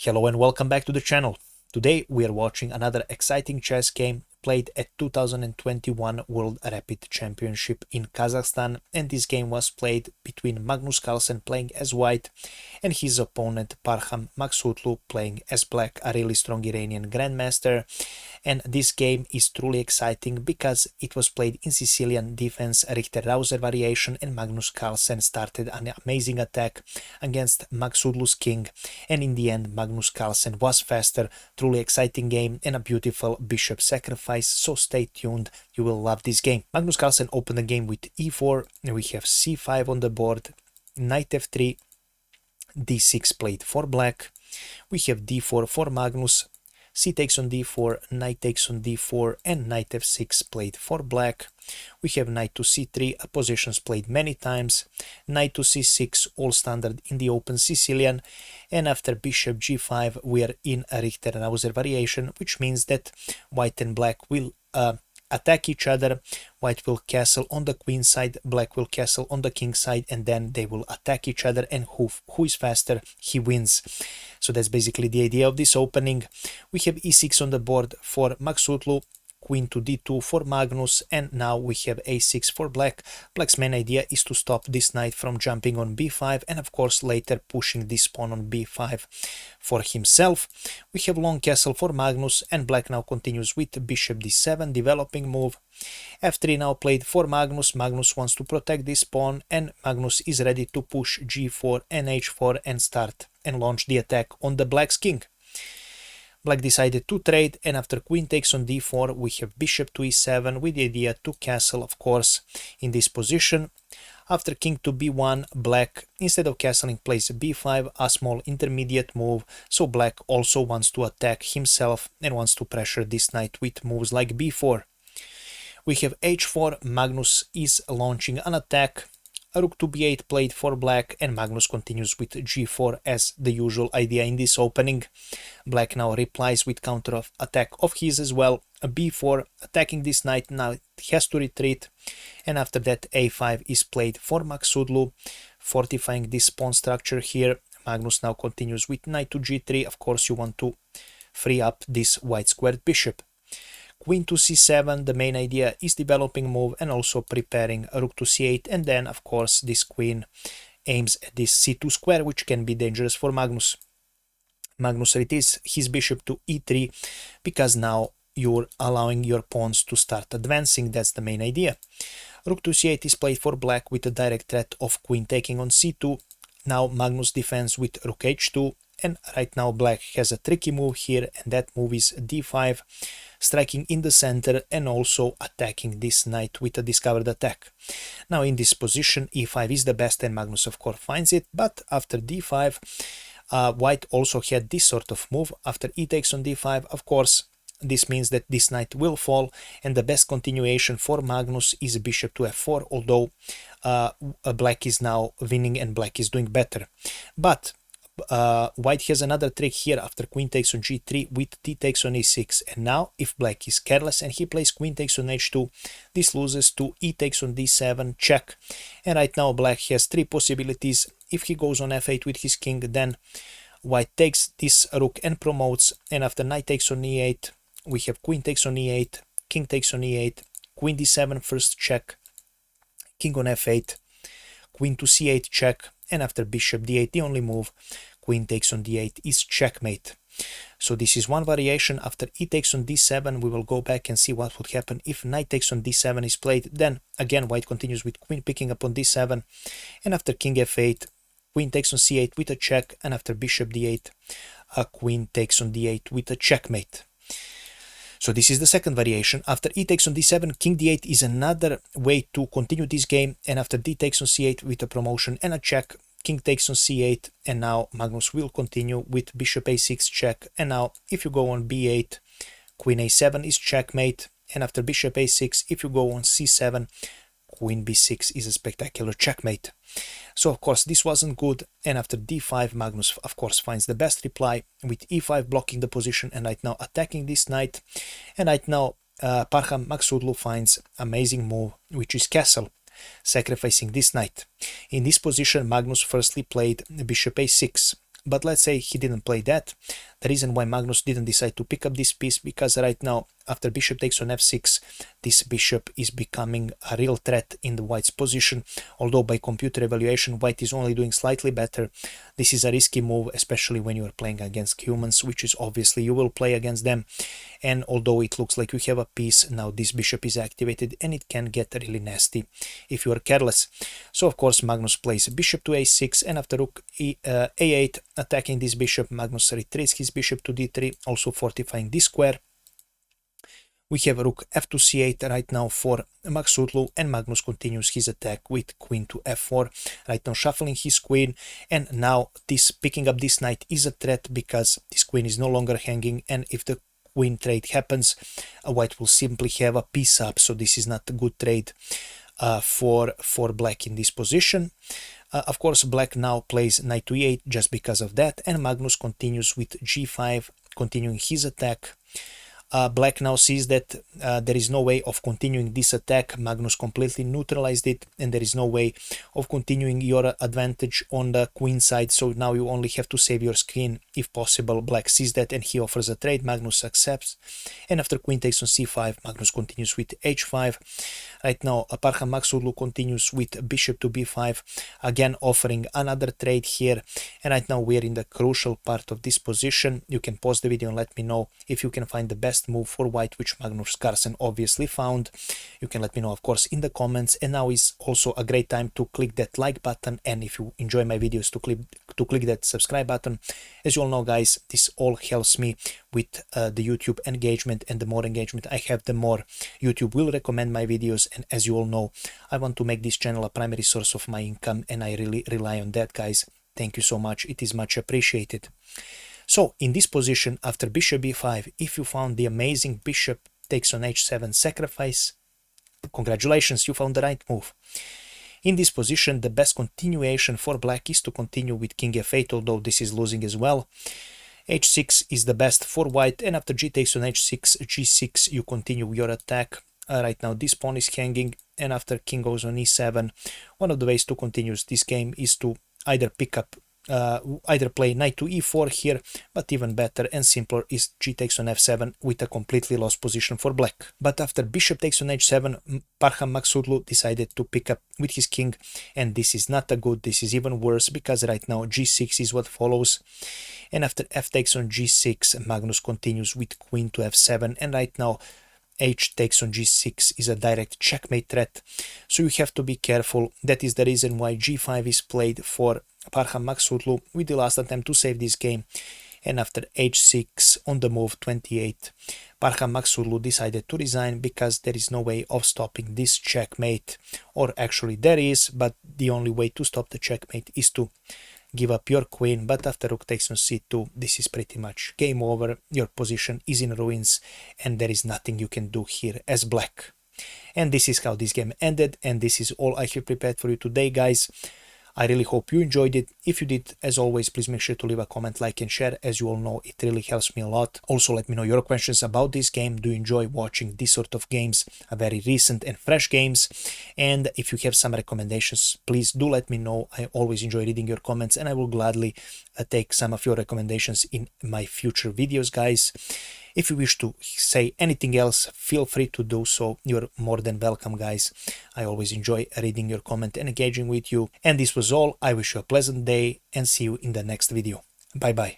Hello and welcome back to the channel. Today we are watching another exciting chess game played at 2021 World Rapid Championship in Kazakhstan, and this game was played between Magnus Carlsen playing as white and his opponent Parham Maghsoodloo playing as black, a really strong Iranian grandmaster. And this game is truly exciting because it was played in Sicilian defense Richter-Rauser variation, and Magnus Carlsen started an amazing attack against Maghsoodloo's king, and in the end Magnus Carlsen was faster. Truly exciting game and a beautiful bishop sacrifice, so stay tuned, you will love this game. Magnus Carlsen opened the game with e4, and we have c5 on the board, knight f3, d6 played for black, we have d4 for Magnus, c takes on d4, knight takes on d4, and knight f6 played for black. We have knight to c3, a positions played many times, knight to c6, all standard in the open Sicilian, and after bishop g5 we are in a Richter-Rauser variation, which means that white and black will attack each other. White will castle on the queen side, black will castle on the king side, and then they will attack each other, and who is faster, he wins. So that's basically the idea of this opening. We have e6 on the board for Maghsoodloo, queen to d2 for Magnus, and now we have a6 for black. Black's main idea is to stop this knight from jumping on b5, and of course later pushing this pawn on b5 for himself. We have long castle for Magnus, and black now continues with bishop d7, developing move. f3 now played for Magnus. Magnus wants to protect this pawn, and Magnus is ready to push g4 and h4 and start and launch the attack on the black's king. Black decided to trade, and after queen takes on d4 we have bishop to e7 with the idea to castle, of course, in this position. After king to b1, black, instead of castling, plays b5, a small intermediate move, so black also wants to attack himself and wants to pressure this knight with moves like b4. We have h4, Magnus is launching an attack. Rook to b8 played for black, and Magnus continues with g4 as the usual idea in this opening. Black now replies with counter attack of his as well. A b4, attacking this knight, now it has to retreat, and after that a5 is played for Maghsoodloo, fortifying this pawn structure here. Magnus now continues with knight to g3. Of course you want to free up this white squared bishop. Queen to c7, the main idea is developing move and also preparing rook to c8, and then of course this queen aims at this c2 square, which can be dangerous for Magnus. Magnus retreats his bishop to e3 because now you're allowing your pawns to start advancing, that's the main idea. Rook to c8 is played for black with a direct threat of queen taking on c2. Now Magnus defends with rook h2, and right now black has a tricky move here, and that move is d5, striking in the center and also attacking this knight with a discovered attack. Now in this position e5 is the best, and Magnus of course finds it, but after d5 white also had this sort of move. After e takes on d5, of course this means that this knight will fall, and the best continuation for Magnus is bishop to f4, although black is now winning and black is doing better. But white has another trick here after queen takes on g3 with t takes on e6, and now if black is careless and he plays queen takes on h2, this loses to e takes on d7, check. And right now black has three possibilities. If he goes on f8 with his king, then white takes this rook and promotes, and after knight takes on e8 we have queen takes on e8, king takes on e8, queen d7 first check, king on f8, queen to c8 check, and after bishop d8 the only move, queen takes on d8 is checkmate. So this is one variation. After e takes on d7 we will go back and see what would happen if knight takes on d7 is played. Then again white continues with queen picking up on d7, and after king f8 queen takes on c8 with a check, and after bishop d8 a queen takes on d8 with a checkmate. So this is the second variation. After e takes on d7, king d8 is another way to continue this game, and after d takes on c8 with a promotion and a check, king takes on c8, and now Magnus will continue with bishop a6 check, and now if you go on b8, queen a7 is checkmate, and after bishop a6, if you go on c7, queen b6 is a spectacular checkmate. So of course this wasn't good, and after d5 Magnus of course finds the best reply with e5 blocking the position and right now attacking this knight, and right now Parham Maghsoodloo finds amazing move, which is castle, sacrificing this knight. In this position Magnus firstly played bishop a6, But let's say he didn't play that. The reason why Magnus didn't decide to pick up this piece, because right now after bishop takes on f6, this bishop is becoming a real threat in the white's position. Although by computer evaluation white is only doing slightly better, this is a risky move, especially when you are playing against humans, which is obviously you will play against them. And although it looks like you have a piece, now this bishop is activated and it can get really nasty if you are careless. So of course Magnus plays bishop to a6, and after rook a8 attacking this bishop, Magnus retreats his bishop to d3, also fortifying this square. We have rook f to c8 right now for Maghsoodloo, and Magnus continues his attack with queen to f4, right now shuffling his queen. And now this picking up this knight is a threat, because this queen is no longer hanging, and if the queen trade happens, white will simply have a piece up. So this is not a good trade for black in this position. Of course black now plays knight to e8 just because of that, and Magnus continues with g5, continuing his attack. Black now sees that there is no way of continuing this attack. Magnus completely neutralized it, and there is no way of continuing your advantage on the queen side, so now you only have to save your skin if possible. Black sees that and he offers a trade. Magnus accepts, and after queen takes on c5, Magnus continues with h5. Right now Parham Maghsoodloo continues with bishop to b5, again offering another trade here. And right now we are in the crucial part of this position. You can pause the video and let me know if you can find the best move for white, which Magnus Carlsen obviously found. You can let me know of course in the comments, and now is also a great time to click that like button, and if you enjoy my videos to click that subscribe button. As you all know guys, this all helps me with the YouTube engagement, and the more engagement I have, the more YouTube will recommend my videos. And as you all know, I want to make this channel a primary source of my income, and I really rely on that guys. Thank you so much, it is much appreciated. So in this position after bishop b5, if you found the amazing bishop takes on h7 sacrifice, congratulations, you found the right move. In this position the best continuation for black is to continue with king f8, although this is losing as well. h6 is the best for white, and after g takes on h6, g6, you continue your attack. Right now this pawn is hanging, and after king goes on e7, one of the ways to continue this game is to either pick up either play knight to e4 here, but even better and simpler is g takes on f7 with a completely lost position for black. But after bishop takes on h7, Parham Maghsoodloo decided to pick up with his king, and this is not a good, this is even worse, because right now g6 is what follows. And after f takes on g6, Magnus continues with queen to f7, and right now h takes on g6 is a direct checkmate threat, so you have to be careful. That is the reason why g5 is played for Parham Maghsoodloo with the last attempt to save this game. And after h6 on the move 28, Parham Maghsoodloo decided to resign, because there is no way of stopping this checkmate, or actually there is, but the only way to stop the checkmate is to give up your queen. But after rook takes on c2, this is pretty much game over. Your position is in ruins, and there is nothing you can do here as black. And this is how this game ended, and this is all I have prepared for you today guys. I really hope you enjoyed it. If you did, as always, please make sure to leave a comment, like and share. As you all know, it really helps me a lot. Also, let me know your questions about this game. Do you enjoy watching this sort of games, very recent and fresh games? And if you have some recommendations, please do let me know. I always enjoy reading your comments, and I will gladly take some of your recommendations in my future videos, guys. If you wish to say anything else, feel free to do so. You're more than welcome, guys. I always enjoy reading your comment and engaging with you. And this was all. I wish you a pleasant day and see you in the next video. Bye bye.